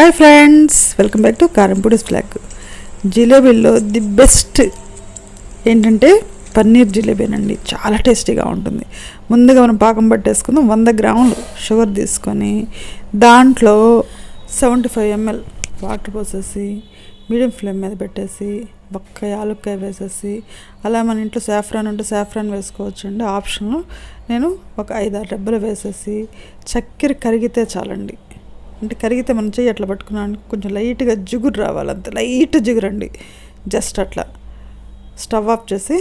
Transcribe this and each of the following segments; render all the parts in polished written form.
Hi friends, welcome back to కారంపూడి'sVlog. జిలేబీలో ది బెస్ట్ ఏంటంటే పన్నీర్ జిలేబీనండి. చాలా టేస్టీగా ఉంటుంది. ముందుగా మనం పాకం పట్టేసుకుందాం. 100 గ్రాములు షుగర్ తీసుకొని దాంట్లో 75 ml వాటర్ పోసేసి మీడియం ఫ్లేమ్ మీద పెట్టేసి ఒక్క యాలక్కాయ వేసేసి, అలా మన ఇంట్లో సాఫ్రాన్ ఉంటే సాఫ్రాన్ వేసుకోవచ్చు అండి, ఆప్షన్లో. నేను ఒక 5-6 డబ్బలు వేసేసి చక్కెర కరిగితే చాలండి. అంటే కరిగితే మనం చెయ్యి అట్లా పట్టుకున్నాను, కొంచెం లైట్గా జిగురు రావాలి, అంతే లైట్ జిగురండి. జస్ట్ అట్లా స్టవ్ ఆఫ్ చేసి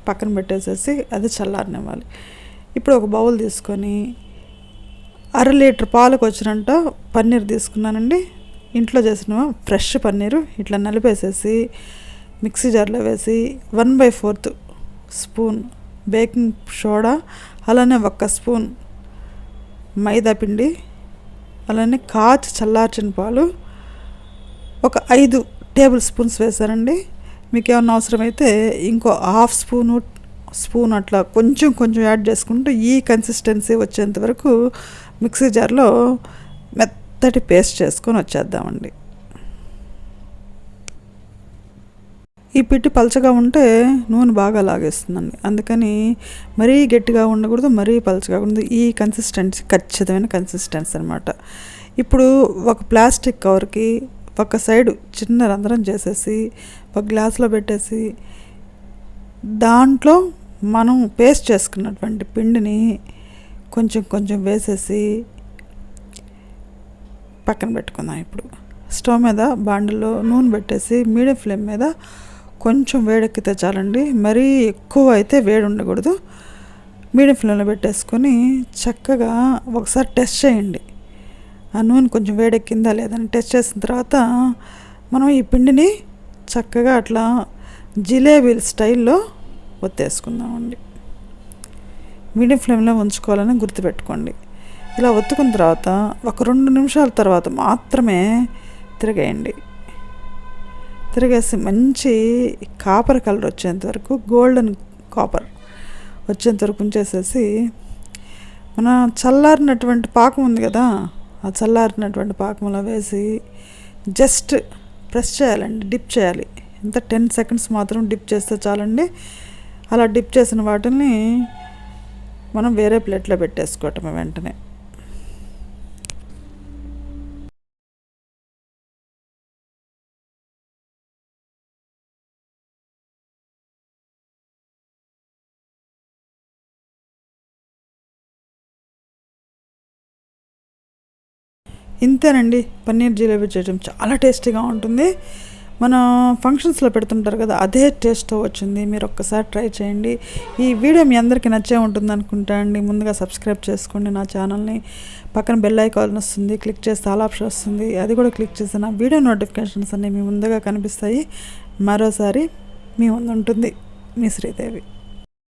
పక్కన పెట్టేసేసి అది చల్లారనివ్వాలి. ఇప్పుడు ఒక బౌల్ తీసుకొని 1/2 లీటర్ పాలకు వచ్చినంత పన్నీర్ తీసుకున్నానండి. ఇంట్లో చేసిన ఫ్రెష్ పన్నీరు ఇట్లా నలిపేసేసి మిక్సీ జార్లో వేసి 1/4 స్పూన్ బేకింగ్ సోడా, అలానే 1 స్పూన్ మైదా పిండి, అలానే కాచి చల్లార్చిన పాలు ఒక 5 టేబుల్ స్పూన్స్ వేసానండి. మీకు ఏమన్నా అవసరమైతే ఇంకో హాఫ్ స్పూన్ అట్లా కొంచెం యాడ్ చేసుకుంటూ ఈ కన్సిస్టెన్సీ వచ్చేంత వరకు మిక్సీ జార్లో మెత్తటి పేస్ట్ చేసుకొని వచ్చేద్దామండి. ఈ పిట్టి పలచగా ఉంటే నూనె బాగా లాగేస్తుందండి, అందుకని మరీ గట్టిగా ఉండకూడదు, మరీ పలచగా ఉండదు. ఈ కన్సిస్టెన్సీ ఖచ్చితమైన కన్సిస్టెన్సీ అనమాట. ఇప్పుడు ఒక ప్లాస్టిక్ కవర్కి ఒక సైడు చిన్న రంధ్రం చేసేసి ఒక గ్లాస్లో పెట్టేసి దాంట్లో మనం పేస్ట్ చేసుకున్నటువంటి పిండిని కొంచెం వేసేసి పక్కన పెట్టుకుందాం. ఇప్పుడు స్టవ్ మీద బాండిలో నూనె పెట్టేసి మీడియం ఫ్లేమ్ మీద కొంచెం వేడెక్కితే చాలండి, మరీ ఎక్కువ అయితే వేడి ఉండకూడదు. మీడియం ఫ్లేమ్లో పెట్టేసుకొని చక్కగా ఒకసారి టెస్ట్ చేయండి, ఆ నూనె కొంచెం వేడెక్కిందా లేదని. టెస్ట్ చేసిన తర్వాత మనం ఈ పిండిని చక్కగా అట్లా జిలేబీ స్టైల్లో ఒత్తేసుకుందామండి. మీడియం ఫ్లేమ్లో ఉంచుకోవాలని గుర్తుపెట్టుకోండి. ఇలా ఒత్తుకున్న తర్వాత ఒక 2 నిమిషాల తర్వాత మాత్రమే తిరగేయండి. తిరిగేసి మంచి కాపర్ కలర్ వచ్చేంత వరకు, గోల్డెన్ కాపర్ వచ్చేంత వరకు ఉంచేసేసి మన చల్లారినటువంటి పాకం ఉంది కదా, ఆ చల్లారినటువంటి పాకంలో వేసి జస్ట్ ప్రెస్ చేయాలండి, డిప్ చేయాలి. ఎంత 10 సెకండ్స్ మాత్రం డిప్ చేస్తే చాలండి. అలా డిప్ చేసిన వాటిని మనం వేరే ప్లేట్లో పెట్టేసుకోవటమే వెంటనే. ఇంతేనండి, పన్నీర్ జిలేబీ చేయడం చాలా టేస్టీగా ఉంటుంది. మన ఫంక్షన్స్లో పెడుతుంటారు కదా, అదే టేస్ట్తో వచ్చింది. మీరు ఒక్కసారి ట్రై చేయండి. ఈ వీడియో మీ అందరికీ నచ్చే ఉంటుంది అనుకుంటా అండి. ముందుగా సబ్స్క్రైబ్ చేసుకోండి నా ఛానల్ని. పక్కన బెల్ ఐకాన్ వస్తుంది, క్లిక్ చేస్తే ఆల్ ఆప్షన్ వస్తుంది, అది కూడా క్లిక్ చేస్తే నా వీడియో నోటిఫికేషన్స్ అన్నీ మీ ముందుగా కనిపిస్తాయి. మరోసారి మీ ముందు ఉంటుంది మీ శ్రీదేవి.